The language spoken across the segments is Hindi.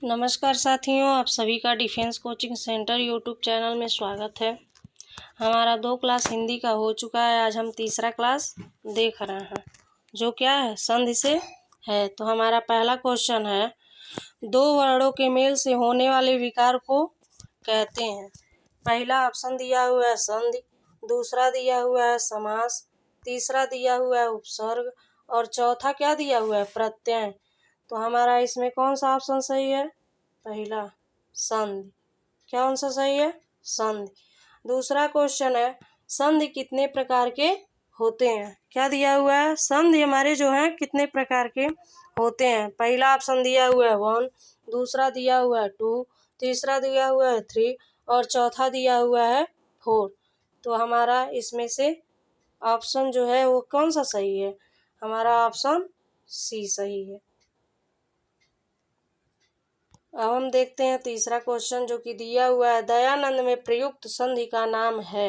नमस्कार साथियों, आप सभी का defence coaching centre YouTube channel में स्वागत है। हमारा 2 क्लास हिंदी का हो चुका है। आज हम तीसरा क्लास देख रहे हैं, जो क्या है, संधि से है। तो हमारा पहला क्वेश्चन है, 2 वर्णों के मेल से होने वाले विकार को कहते हैं। पहला ऑप्शन दिया हुआ है संधि, दूसरा दिया हुआ है समास, तीसरा दिया हुआ है उपसर्ग और चौथा क्या दिया हुआ है, प्रत्यय। तो हमारा इसमें कौन सा ऑप्शन सही है? पहला, संधि। क्या आंसर सही है? संधि। दूसरा क्वेश्चन है, संधि कितने प्रकार के होते हैं? क्या दिया हुआ है? संधि हमारे जो है कितने प्रकार के होते हैं? पहला ऑप्शन दिया हुआ है 1, दूसरा दिया हुआ है 2, तीसरा दिया हुआ है 3 और चौथा दिया हुआ है 4। तो हमारा इसमें से ऑप्शन जो है वो कौन सा सही है? हमारा ऑप्शन सी सही है। अब हम देखते हैं तीसरा क्वेश्चन, जो कि दिया हुआ है, दयानंद में प्रयुक्त संधि का नाम है।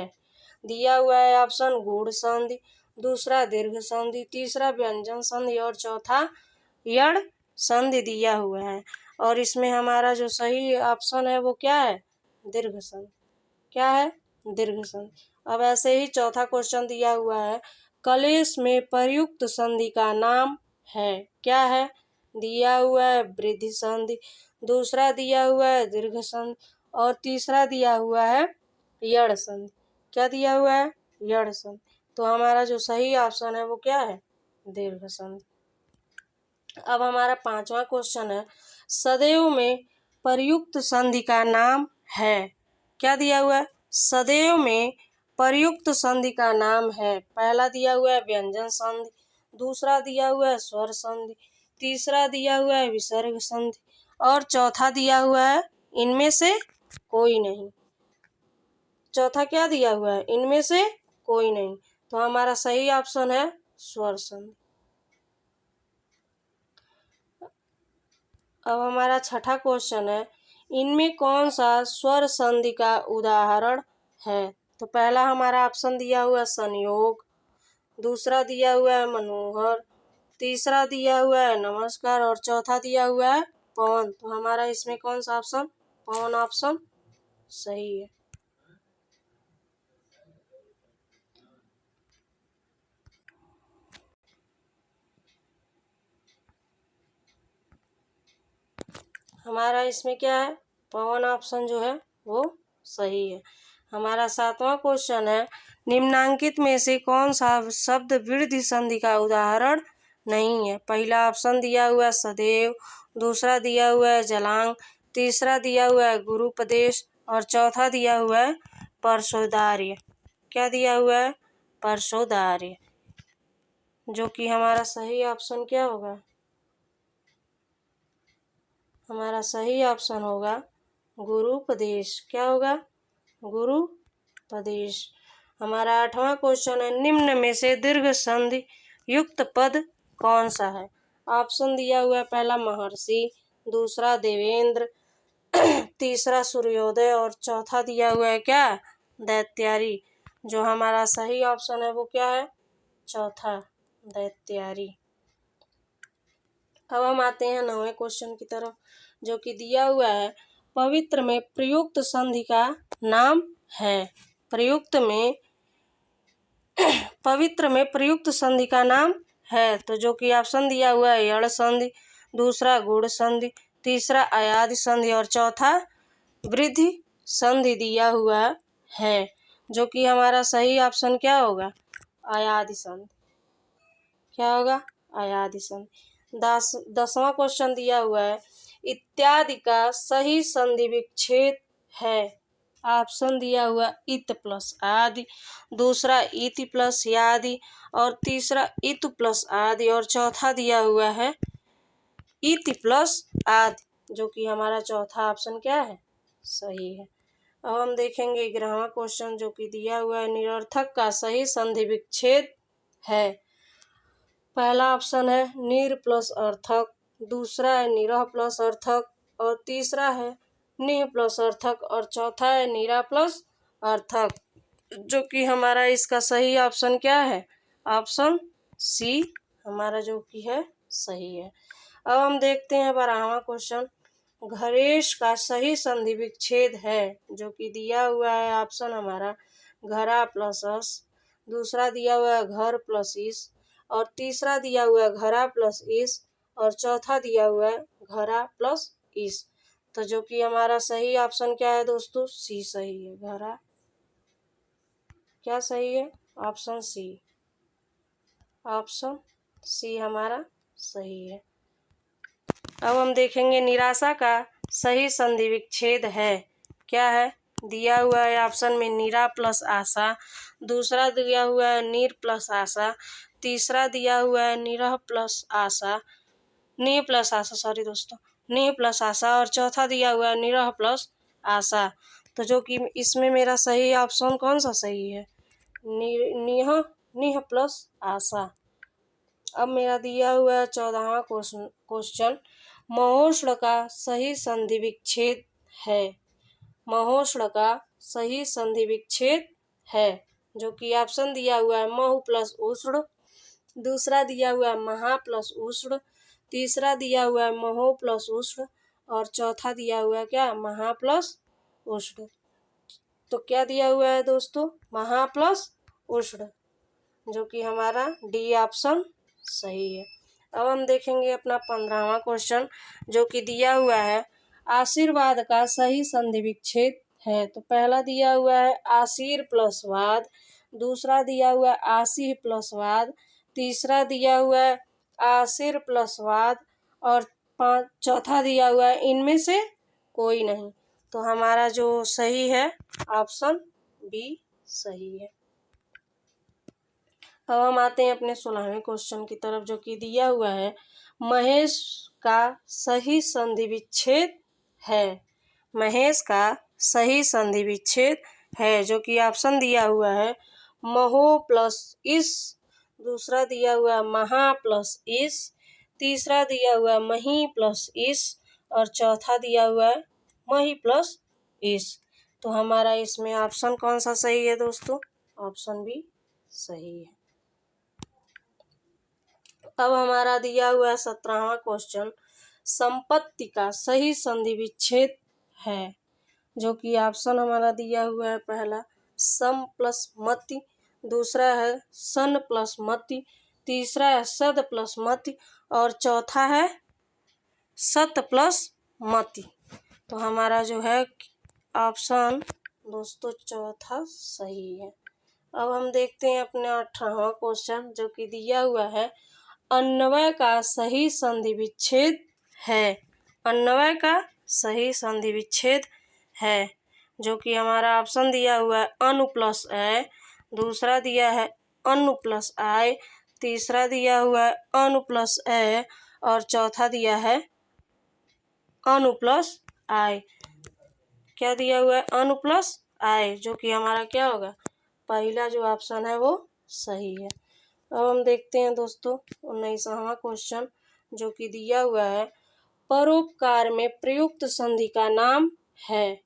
दिया हुआ है ऑप्शन गूढ़ संधि, दूसरा दीर्घ संधि, तीसरा व्यंजन संधि और चौथा यड़ संधि दिया हुआ है। और इसमें हमारा जो सही ऑप्शन है वो क्या है? दीर्घ संधि। क्या है? दीर्घ संधि। अब ऐसे ही चौथा क्वेश्चन दिया हुआ है, कलेश में प्रयुक्त संधि का नाम है। क्या है? दिया हुआ है वृद्धि संधि, दूसरा दिया हुआ है दीर्घ संधि और तीसरा दिया हुआ है यड़ संधि। क्या दिया हुआ है? यड़ संधि। तो हमारा जो सही ऑप्शन है वो क्या है? दीर्घ संधि। अब हमारा पांचवा क्वेश्चन है, सदैव में प्रयुक्त संधि का नाम है। क्या दिया हुआ है? सदैव में प्रयुक्त संधि का नाम है। पहला दिया हुआ है व्यंजन संधि, दूसरा दिया हुआ है स्वर संधि, तीसरा दिया हुआ है विसर्ग संधि और चौथा दिया हुआ है इनमें से कोई नहीं। चौथा क्या दिया हुआ है? इनमें से कोई नहीं। तो हमारा सही ऑप्शन है स्वर संधि। अब हमारा छठा क्वेश्चन है, इनमें कौन सा स्वर संधि का उदाहरण है? तो पहला हमारा ऑप्शन दिया हुआ है संयोग, दूसरा दिया हुआ है मनोहर, तीसरा दिया हुआ है नमस्कार और चौथा दिया हुआ है पवन। तो हमारा इसमें कौन सा ऑप्शन? पवन ऑप्शन सही है। हमारा इसमें क्या है? पवन ऑप्शन जो है वो सही है। हमारा सातवां क्वेश्चन है, निम्नांकित में से कौन सा शब्द वृद्धि संधि का उदाहरण नहीं है? पहला ऑप्शन दिया हुआ है सदैव, दूसरा दिया हुआ है जलांग, तीसरा दिया हुआ है गुरुपदेश और चौथा दिया हुआ है परसोदार्य। क्या दिया हुआ है? परसोदार्य। जो कि हमारा सही ऑप्शन क्या होगा? हमारा सही ऑप्शन होगा गुरुपदेश। क्या होगा? गुरुपदेश। हमारा आठवां क्वेश्चन है, निम्न में से दीर्घ संधि युक्त पद कौन सा है? ऑप्शन दिया हुआ है पहला महर्षि, दूसरा देवेंद्र, तीसरा सूर्योदय और चौथा दिया हुआ है क्या? दैत्यारी। जो हमारा सही ऑप्शन है वो क्या है? चौथा, दैत्यारी। अब हम आते हैं 9वें क्वेश्चन की तरफ, जो कि दिया हुआ है, पवित्र में प्रयुक्त संधि का नाम है। पवित्र में प्रयुक्त संधि का नाम है। तो जो कि ऑप्शन दिया हुआ है यड़ संधि, दूसरा गूढ़ संधि, तीसरा अयादि संधि और चौथा वृद्धि संधि दिया हुआ है। जो कि हमारा सही ऑप्शन क्या होगा? अयादि संधि। क्या होगा? अयादि संधि। 10वां क्वेश्चन दिया हुआ है, इत्यादि का सही संधि विच्छेद है। ऑप्शन दिया हुआ इत प्लस आदि, दूसरा इति प्लस यादि और तीसरा इत प्लस आदि और चौथा दिया हुआ है इति प्लस आदि। जो कि हमारा चौथा ऑप्शन क्या है? सही है। अब हम देखेंगे 11वां क्वेश्चन, जो कि दिया हुआ है, निरर्थक का सही संधि विच्छेद है। पहला ऑप्शन है निर प्लस अर्थक, दूसरा है निरह प्लस अर्थक और तीसरा है निह प्लस अर्थक और चौथा है नीरा प्लस अर्थक। जो कि हमारा इसका सही ऑप्शन क्या है? ऑप्शन सी हमारा जो कि है सही है। अब हम देखते हैं 12वां क्वेश्चन, घरेश का सही संधि विच्छेद है, जो कि दिया हुआ है ऑप्शन हमारा घरा प्लस अस, दूसरा दिया हुआ है घर प्लस इस, और तीसरा दिया हुआ है घरा प्लस इस, और चौथा दिया हुआ है घरा प्लस इस। तो जो कि हमारा सही ऑप्शन क्या है दोस्तों, सी सही है। घरा क्या सही है, ऑप्शन सी, ऑप्शन सी हमारा सही है। अब हम देखेंगे निराशा का सही संधि विच्छेद है, क्या है, दिया हुआ है ऑप्शन में निरा प्लस आशा, दूसरा दिया हुआ है नीर प्लस आशा, तीसरा दिया हुआ है निरह प्लस आशा, नी प्लस आशा, सॉरी दोस्तों, नी प्लस आशा, और चौथा दिया हुआ है निरह प्लस आशा। तो जो कि इसमें मेरा सही ऑप्शन कौन सा सही है, निह प्लस आशा। अब मेरा दिया हुआ है 14वां क्वेश्चन, महोष्ण का सही संधि विच्छेद है, महोष्ण का सही संधि विच्छेद है, जो कि ऑप्शन दिया हुआ है महु प्लस उष्ण, दूसरा दिया हुआ है महा प्लस उष्ण, तीसरा दिया हुआ है महो प्लस उष्ण, और चौथा दिया हुआ है क्या, महा प्लस उष्ण। तो क्या दिया हुआ है दोस्तों, महा प्लस उष्ण, जो कि हमारा डी ऑप्शन सही है। अब हम देखेंगे अपना 15वां क्वेश्चन, जो कि दिया हुआ है आशीर्वाद का सही संधि विच्छेद है। तो पहला दिया हुआ है आशीर प्लस वाद, दूसरा दिया हुआ है आशीर प्लस वाद, तीसरा दिया हुआ है आशीर प्लस वाद, और चौथा दिया हुआ है इनमें से कोई नहीं। तो हमारा जो सही है ऑप्शन बी सही है। अब हम आते हैं अपने 16वें क्वेश्चन की तरफ, जो कि दिया हुआ है महेश का सही संधि विच्छेद है, महेश का सही संधि विच्छेद है, जो कि ऑप्शन दिया हुआ है महो प्लस इस, दूसरा दिया हुआ है महा प्लस इस, तीसरा दिया हुआ है मही प्लस इस, और चौथा दिया हुआ है मही प्लस इस। तो हमारा इसमें ऑप्शन कौन सा सही है दोस्तों, ऑप्शन बी सही है। अब हमारा दिया हुआ है 17वां क्वेश्चन, संपत्ति का सही संधि विच्छेद है, जो कि ऑप्शन हमारा दिया हुआ है पहला सम प्लस मति, दूसरा है सन प्लस मति, तीसरा है सद प्लस मति, और चौथा है सत प्लस मति। तो हमारा जो है ऑप्शन दोस्तों चौथा सही है। अब हम देखते हैं अपना 18वां क्वेश्चन, जो कि दिया हुआ है अन्वय का सही संधि विच्छेद है, अन्वय का सही संधि विच्छेद है, जो कि हमारा ऑप्शन दिया हुआ है अनु प्लस ए, दूसरा दिया है अनु प्लस आई, तीसरा दिया हुआ है अनु प्लस ए, और चौथा दिया है अनु प्लस आई। क्या दिया हुआ है, अनु प्लस आई, जो कि हमारा क्या होगा, पहला जो ऑप्शन है वो सही है। अब हम देखते हैं दोस्तों 19वां क्वेश्चन, जो कि दिया हुआ है परोपकार में प्रयुक्त संधि का नाम है,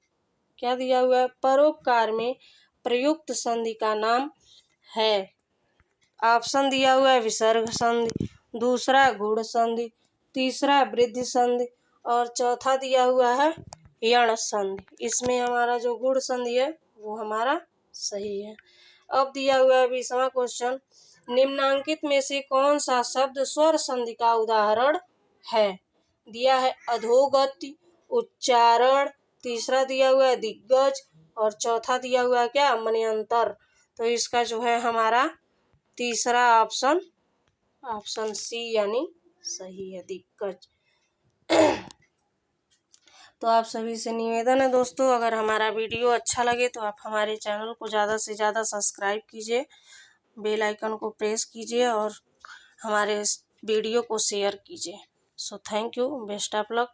क्या दिया हुआ है, परोपकार में प्रयुक्त संधि का नाम है। ऑप्शन दिया हुआ है विसर्ग संधि, दूसरा गुण संधि, तीसरा वृद्धि संधि, और चौथा दिया हुआ है यण संधि। इसमें हमारा जो गुण संधि है वो हमारा सही है। अब दिया हुआ है 20वां क्वेश्चन, निम्नांकित में से कौन सा शब्द स्वर संधि का उदाहरण है, दिया है अधोगति, उच्चारण, तीसरा दिया हुआ है दिग्गज, और चौथा दिया हुआ है क्या, मन्यंतर। तो इसका जो है हमारा तीसरा ऑप्शन, ऑप्शन सी यानी सही है, दिग्गज। तो आप सभी से निवेदन है दोस्तों, अगर हमारा वीडियो अच्छा लगे तो आप हमारे चैनल को ज़्यादा से ज़्यादा सब्सक्राइब कीजिए, बेल आइकन को प्रेस कीजिए, और हमारे वीडियो को शेयर कीजिए। So thank you, best of luck.